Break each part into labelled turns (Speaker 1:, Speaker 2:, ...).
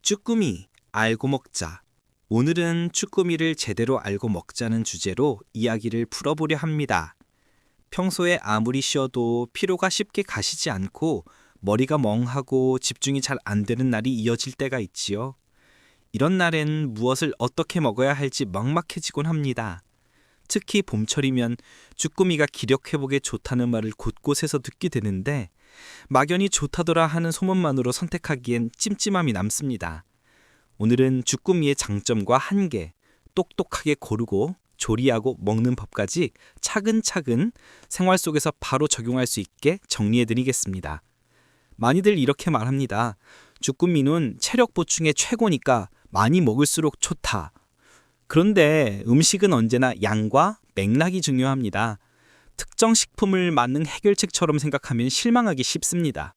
Speaker 1: 쭈꾸미 알고 먹자. 오늘은 쭈꾸미를 제대로 알고 먹자는 주제로 이야기를 풀어보려 합니다. 평소에 아무리 쉬어도 피로가 쉽게 가시지 않고 머리가 멍하고 집중이 잘 안 되는 날이 이어질 때가 있지요. 이런 날엔 무엇을 어떻게 먹어야 할지 막막해지곤 합니다. 특히 봄철이면 쭈꾸미가 기력 회복에 좋다는 말을 곳곳에서 듣게 되는데 막연히 좋다더라 하는 소문만으로 선택하기엔 찜찜함이 남습니다. 오늘은 쭈꾸미의 장점과 한계, 똑똑하게 고르고 조리하고 먹는 법까지 차근차근 생활 속에서 바로 적용할 수 있게 정리해드리겠습니다. 많이들 이렇게 말합니다. 쭈꾸미는 체력 보충에 최고니까 많이 먹을수록 좋다. 그런데 음식은 언제나 양과 맥락이 중요합니다. 특정 식품을 만능 해결책처럼 생각하면 실망하기 쉽습니다.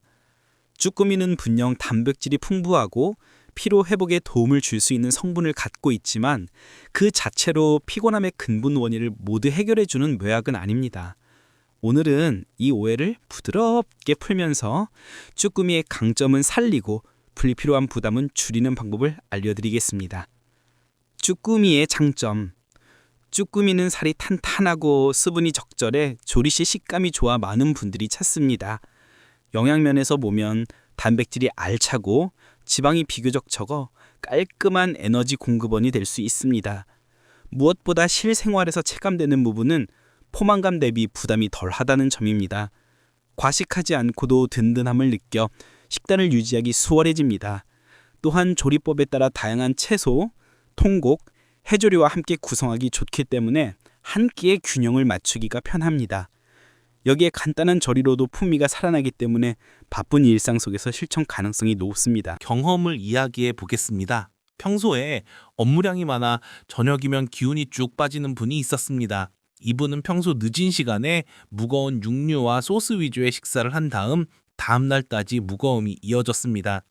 Speaker 1: 쭈꾸미는 분명 단백질이 풍부하고 피로 회복에 도움을 줄 수 있는 성분을 갖고 있지만 그 자체로 피곤함의 근본 원인을 모두 해결해주는 묘약은 아닙니다. 오늘은 이 오해를 부드럽게 풀면서 쭈꾸미의 강점은 살리고 불필요한 부담은 줄이는 방법을 알려드리겠습니다. 쭈꾸미의 장점. 쭈꾸미는 살이 탄탄하고 수분이 적절해 조리 시 식감이 좋아 많은 분들이 찾습니다. 영양면에서 보면 단백질이 알차고 지방이 비교적 적어 깔끔한 에너지 공급원이 될 수 있습니다. 무엇보다 실생활에서 체감되는 부분은 포만감 대비 부담이 덜하다는 점입니다. 과식하지 않고도 든든함을 느껴 식단을 유지하기 수월해집니다. 또한 조리법에 따라 다양한 채소, 통곡, 해조류와 함께 구성하기 좋기 때문에 한 끼의 균형을 맞추기가 편합니다. 여기에 간단한 조리로도 풍미가 살아나기 때문에 바쁜 일상 속에서 실천 가능성이 높습니다.
Speaker 2: 경험을 이야기해 보겠습니다. 평소에 업무량이 많아 저녁이면 기운이 쭉 빠지는 분이 있었습니다. 이분은 평소 늦은 시간에 무거운 육류와 소스 위주의 식사를 한 다음 날까지 무거움이 이어졌습니다.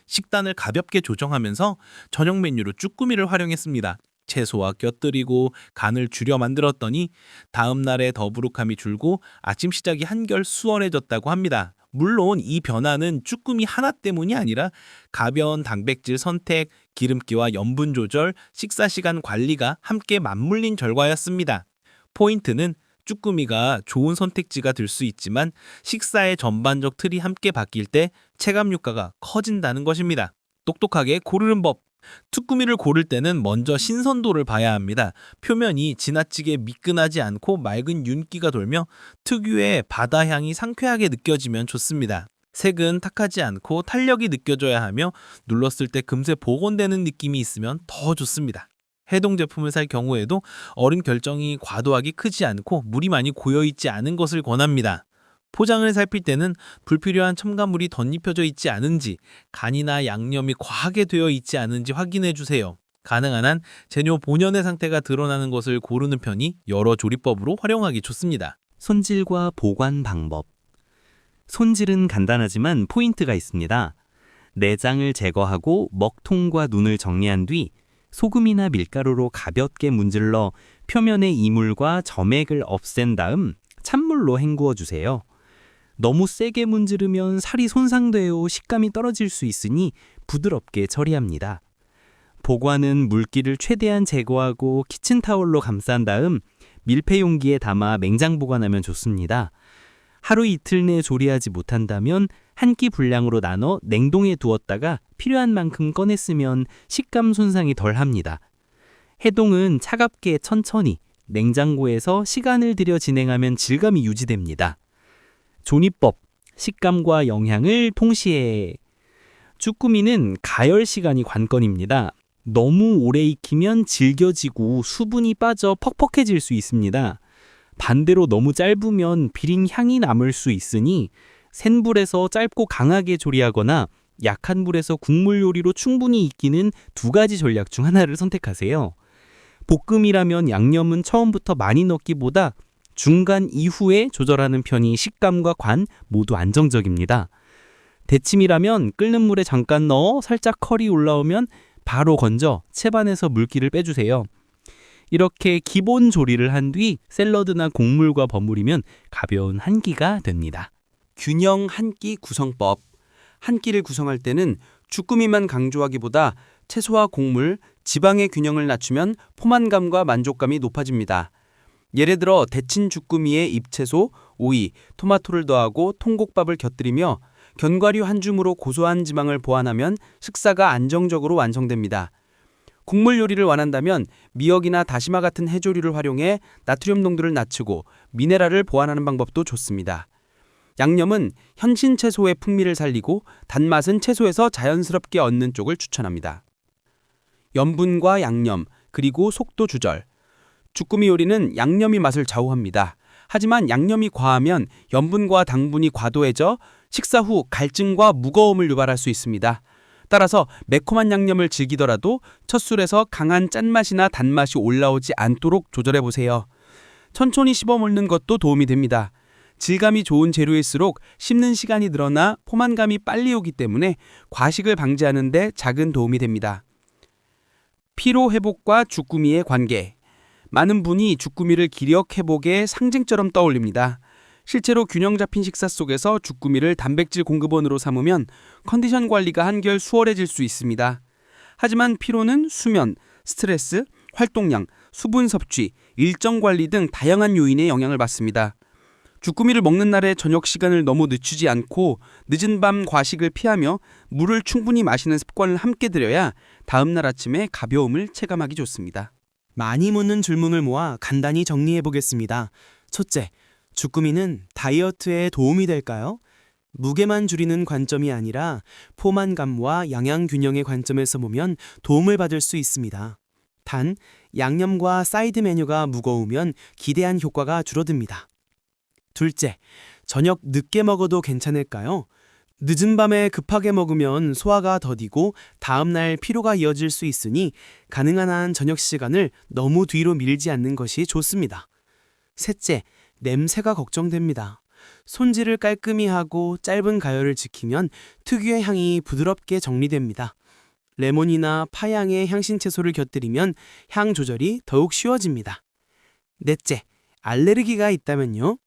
Speaker 2: 식단을 가볍게 조정하면서 저녁 메뉴로 쭈꾸미를 활용했습니다. 채소와 곁들이고 간을 줄여 만들었더니 다음 날에 더부룩함이 줄고 아침 시작이 한결 수월해졌다고 합니다. 물론 이 변화는 쭈꾸미 하나 때문이 아니라 가벼운 단백질 선택, 기름기와 염분 조절, 식사 시간 관리가 함께 맞물린 결과였습니다. 포인트는 쭈꾸미가 좋은 선택지가 될 수 있지만 식사의 전반적 틀이 함께 바뀔 때 체감 효과가 커진다는 것입니다. 똑똑하게 고르는 법. 쭈꾸미를 고를 때는 먼저 신선도를 봐야 합니다. 표면이 지나치게 미끈하지 않고 맑은 윤기가 돌며 특유의 바다향이 상쾌하게 느껴지면 좋습니다. 색은 탁하지 않고 탄력이 느껴져야 하며 눌렀을 때 금세 복원되는 느낌이 있으면 더 좋습니다. 해동 제품을 살 경우에도 어른 결정이 과도하게 크지 않고 물이 많이 고여있지 않은 것을 권합니다. 포장을 살필 때는 불필요한 첨가물이 덧입혀져 있지 않은지, 간이나 양념이 과하게 되어 있지 않은지 확인해 주세요. 가능한 한 재료 본연의 상태가 드러나는 것을 고르는 편이 여러 조리법으로 활용하기 좋습니다.
Speaker 3: 손질과 보관 방법. 손질은 간단하지만 포인트가 있습니다. 내장을 제거하고 먹통과 눈을 정리한 뒤 소금이나 밀가루로 가볍게 문질러 표면의 이물과 점액을 없앤 다음 찬물로 헹구어 주세요. 너무 세게 문지르면 살이 손상되어 식감이 떨어질 수 있으니 부드럽게 처리합니다. 보관은 물기를 최대한 제거하고 키친타올로 감싼 다음 밀폐 용기에 담아 냉장 보관하면 좋습니다. 하루 이틀 내 조리하지 못한다면 한 끼 분량으로 나눠 냉동에 두었다가 필요한 만큼 꺼냈으면 식감 손상이 덜합니다. 해동은 차갑게 천천히 냉장고에서 시간을 들여 진행하면 질감이 유지됩니다. 조리법, 식감과 영양을 동시에. 쭈꾸미는 가열 시간이 관건입니다. 너무 오래 익히면 질겨지고 수분이 빠져 퍽퍽해질 수 있습니다. 반대로 너무 짧으면 비린 향이 남을 수 있으니 센 불에서 짧고 강하게 조리하거나 약한 불에서 국물 요리로 충분히 익히는 두 가지 전략 중 하나를 선택하세요. 볶음이라면 양념은 처음부터 많이 넣기보다 중간 이후에 조절하는 편이 식감과 관 모두 안정적입니다. 데침이라면 끓는 물에 잠깐 넣어 살짝 컬이 올라오면 바로 건져 채반에서 물기를 빼주세요. 이렇게 기본 조리를 한 뒤 샐러드나 곡물과 버무리면 가벼운 한 끼가 됩니다.
Speaker 4: 균형 한 끼 구성법. 한 끼를 구성할 때는 주꾸미만 강조하기보다 채소와 곡물, 지방의 균형을 낮추면 포만감과 만족감이 높아집니다. 예를 들어 데친 주꾸미에 잎채소, 오이, 토마토를 더하고 통곡밥을 곁들이며 견과류 한 줌으로 고소한 지방을 보완하면 식사가 안정적으로 완성됩니다. 국물 요리를 원한다면 미역이나 다시마 같은 해조류를 활용해 나트륨 농도를 낮추고 미네랄을 보완하는 방법도 좋습니다. 양념은 현신 채소의 풍미를 살리고 단맛은 채소에서 자연스럽게 얻는 쪽을 추천합니다. 염분과 양념, 그리고 속도 조절. 주꾸미 요리는 양념이 맛을 좌우합니다. 하지만 양념이 과하면 염분과 당분이 과도해져 식사 후 갈증과 무거움을 유발할 수 있습니다. 따라서 매콤한 양념을 즐기더라도 첫 술에서 강한 짠맛이나 단맛이 올라오지 않도록 조절해보세요. 천천히 씹어 먹는 것도 도움이 됩니다. 질감이 좋은 재료일수록 씹는 시간이 늘어나 포만감이 빨리 오기 때문에 과식을 방지하는 데 작은 도움이 됩니다. 피로 회복과 주꾸미의 관계. 많은 분이 주꾸미를 기력 회복의 상징처럼 떠올립니다. 실제로 균형 잡힌 식사 속에서 주꾸미를 단백질 공급원으로 삼으면 컨디션 관리가 한결 수월해질 수 있습니다. 하지만 피로는 수면, 스트레스, 활동량, 수분 섭취, 일정 관리 등 다양한 요인의 영향을 받습니다. 주꾸미를 먹는 날에 저녁 시간을 너무 늦추지 않고 늦은 밤 과식을 피하며 물을 충분히 마시는 습관을 함께 들여야 다음 날 아침에 가벼움을 체감하기 좋습니다.
Speaker 5: 많이 묻는 질문을 모아 간단히 정리해 보겠습니다. 첫째, 주꾸미는 다이어트에 도움이 될까요? 무게만 줄이는 관점이 아니라 포만감과 영양 균형의 관점에서 보면 도움을 받을 수 있습니다. 단, 양념과 사이드 메뉴가 무거우면 기대한 효과가 줄어듭니다. 둘째, 저녁 늦게 먹어도 괜찮을까요? 늦은 밤에 급하게 먹으면 소화가 더디고 다음날 피로가 이어질 수 있으니 가능한 한 저녁 시간을 너무 뒤로 밀지 않는 것이 좋습니다. 셋째, 냄새가 걱정됩니다. 손질을 깔끔히 하고 짧은 가열을 지키면 특유의 향이 부드럽게 정리됩니다. 레몬이나 파향의 향신 채소를 곁들이면 향 조절이 더욱 쉬워집니다. 넷째, 알레르기가 있다면요?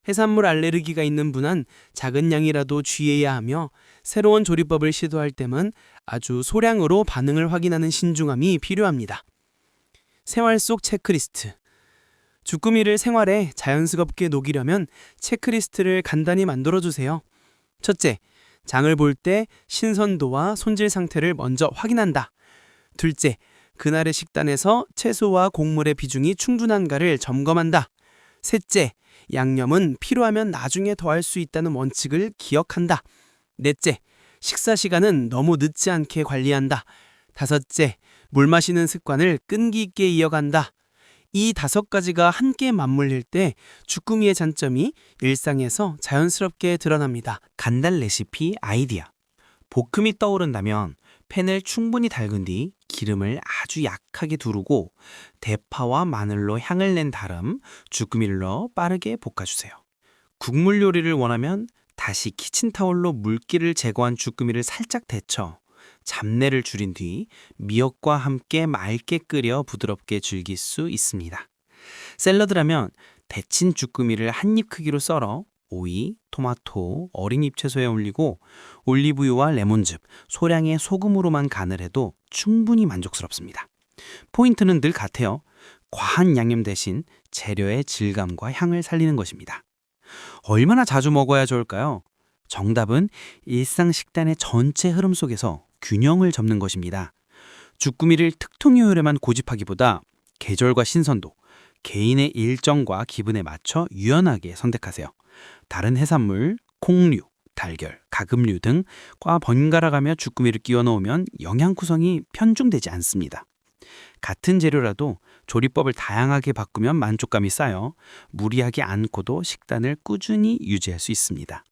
Speaker 5: 해산물 알레르기가 있는 분은 작은 양이라도 주의해야 하며 새로운 조리법을 시도할 때만 아주 소량으로 반응을 확인하는 신중함이 필요합니다. 생활 속 체크리스트. 주꾸미를 생활에 자연스럽게 녹이려면 체크리스트를 간단히 만들어주세요. 첫째, 장을 볼 때 신선도와 손질 상태를 먼저 확인한다. 둘째, 그날의 식단에서 채소와 곡물의 비중이 충분한가를 점검한다. 셋째, 양념은 필요하면 나중에 더할 수 있다는 원칙을 기억한다. 넷째, 식사 시간은 너무 늦지 않게 관리한다. 다섯째, 물 마시는 습관을 끈기 있게 이어간다. 이 5가지가 함께 맞물릴 때 주꾸미의 장점이 일상에서 자연스럽게 드러납니다. 간단 레시피 아이디어. 볶음이 떠오른다면 팬을 충분히 달군 뒤 기름을 아주 약하게 두르고 대파와 마늘로 향을 낸 다음 주꾸미를 넣어 빠르게 볶아주세요. 국물 요리를 원하면 다시 키친타올로 물기를 제거한 주꾸미를 살짝 데쳐 잡내를 줄인 뒤 미역과 함께 맑게 끓여 부드럽게 즐길 수 있습니다. 샐러드라면 데친 주꾸미를 한 입 크기로 썰어 오이, 토마토, 어린 잎채소에 올리고 올리브유와 레몬즙, 소량의 소금으로만 간을 해도 충분히 만족스럽습니다. 포인트는 늘 같아요. 과한 양념 대신 재료의 질감과 향을 살리는 것입니다. 얼마나 자주 먹어야 좋을까요? 정답은 일상 식단의 전체 흐름 속에서 균형을 잡는 것입니다. 주꾸미를 특통요일에만 고집하기보다 계절과 신선도, 개인의 일정과 기분에 맞춰 유연하게 선택하세요. 다른 해산물, 콩류, 달걀, 가금류 등과 번갈아가며 주꾸미를 끼워 넣으면 영양 구성이 편중되지 않습니다. 같은 재료라도 조리법을 다양하게 바꾸면 만족감이 쌓여 무리하지 않고도 식단을 꾸준히 유지할 수 있습니다.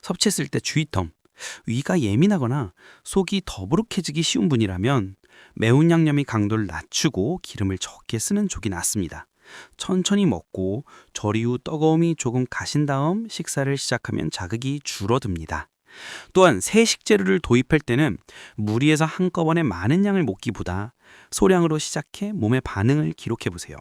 Speaker 5: 섭취했을 때 주의점. 위가 예민하거나 속이 더부룩해지기 쉬운 분이라면 매운 양념이 강도를 낮추고 기름을 적게 쓰는 쪽이 낫습니다. 천천히 먹고 조리 후 뜨거움이 조금 가신 다음 식사를 시작하면 자극이 줄어듭니다. 또한 새 식재료를 도입할 때는 무리해서 한꺼번에 많은 양을 먹기보다 소량으로 시작해 몸의 반응을 기록해 보세요.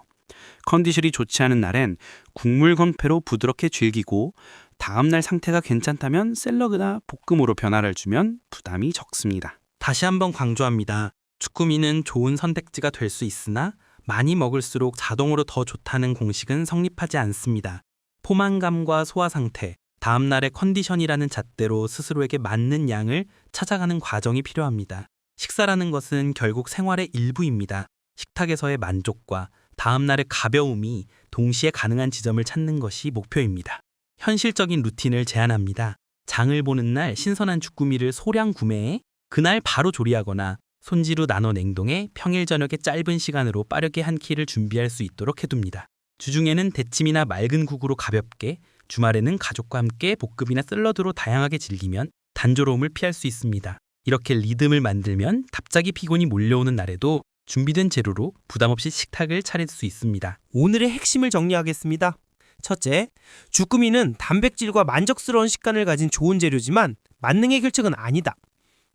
Speaker 5: 컨디션이 좋지 않은 날엔 국물 건패로 부드럽게 즐기고
Speaker 4: 다음날 상태가 괜찮다면 샐러드나 볶음으로 변화를 주면 부담이 적습니다.
Speaker 3: 다시 한번 강조합니다. 주꾸미는 좋은 선택지가 될 수 있으나 많이 먹을수록 자동으로 더 좋다는 공식은 성립하지 않습니다. 포만감과 소화 상태, 다음날의 컨디션이라는 잣대로 스스로에게 맞는 양을 찾아가는 과정이 필요합니다. 식사라는 것은 결국 생활의 일부입니다. 식탁에서의 만족과 다음날의 가벼움이 동시에 가능한 지점을 찾는 것이 목표입니다. 현실적인 루틴을 제안합니다. 장을 보는 날 신선한 주꾸미를 소량 구매해 그날 바로 조리하거나 손질후 나눠 냉동해 평일 저녁에 짧은 시간으로 빠르게 한 끼를 준비할 수 있도록 해둡니다. 주중에는 데침이나 맑은 국으로 가볍게, 주말에는 가족과 함께 볶음이나 샐러드로 다양하게 즐기면 단조로움을 피할 수 있습니다. 이렇게 리듬을 만들면 갑자기 피곤이 몰려오는 날에도 준비된 재료로 부담 없이 식탁을 차릴 수 있습니다.
Speaker 5: 오늘의 핵심을 정리하겠습니다. 첫째, 주꾸미는 단백질과 만족스러운 식감을 가진 좋은 재료지만 만능의 결정은 아니다.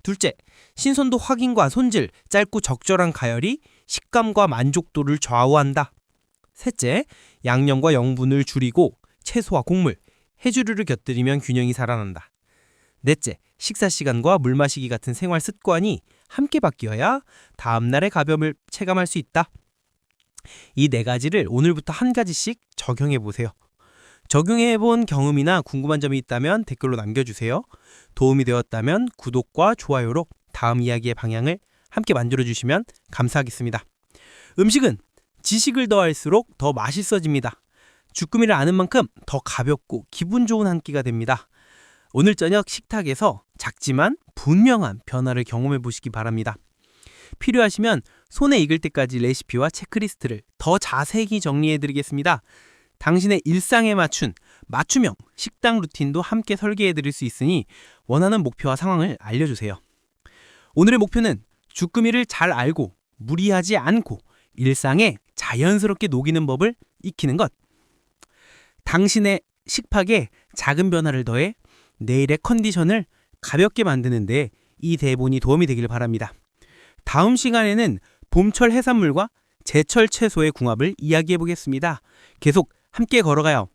Speaker 5: 둘째, 신선도 확인과 손질, 짧고 적절한 가열이 식감과 만족도를 좌우한다. 셋째, 양념과 영분을 줄이고 채소와 곡물, 해조류를 곁들이면 균형이 살아난다. 넷째, 식사 시간과 물 마시기 같은 생활 습관이 함께 바뀌어야 다음날의 가벼움을 체감할 수 있다. 이 네 가지를 오늘부터 한 가지씩 적용해 보세요. 적용해 본 경험이나 궁금한 점이 있다면 댓글로 남겨주세요. 도움이 되었다면 구독과 좋아요로 다음 이야기의 방향을 함께 만들어주시면 감사하겠습니다. 음식은 지식을 더할수록 더 맛있어집니다. 주꾸미를 아는 만큼 더 가볍고 기분 좋은 한 끼가 됩니다. 오늘 저녁 식탁에서 작지만 분명한 변화를 경험해 보시기 바랍니다. 필요하시면 손에 익을 때까지 레시피와 체크리스트를 더 자세히 정리해 드리겠습니다. 당신의 일상에 맞춘 맞춤형 식당 루틴도 함께 설계해 드릴 수 있으니 원하는 목표와 상황을 알려주세요. 오늘의 목표는 주꾸미를 잘 알고 무리하지 않고 일상에 자연스럽게 녹이는 법을 익히는 것. 당신의 식팍에 작은 변화를 더해 내일의 컨디션을 가볍게 만드는데 이 대본이 도움이 되길 바랍니다. 다음 시간에는 봄철 해산물과 제철 채소의 궁합을 이야기해 보겠습니다. 계속 함께 걸어가요.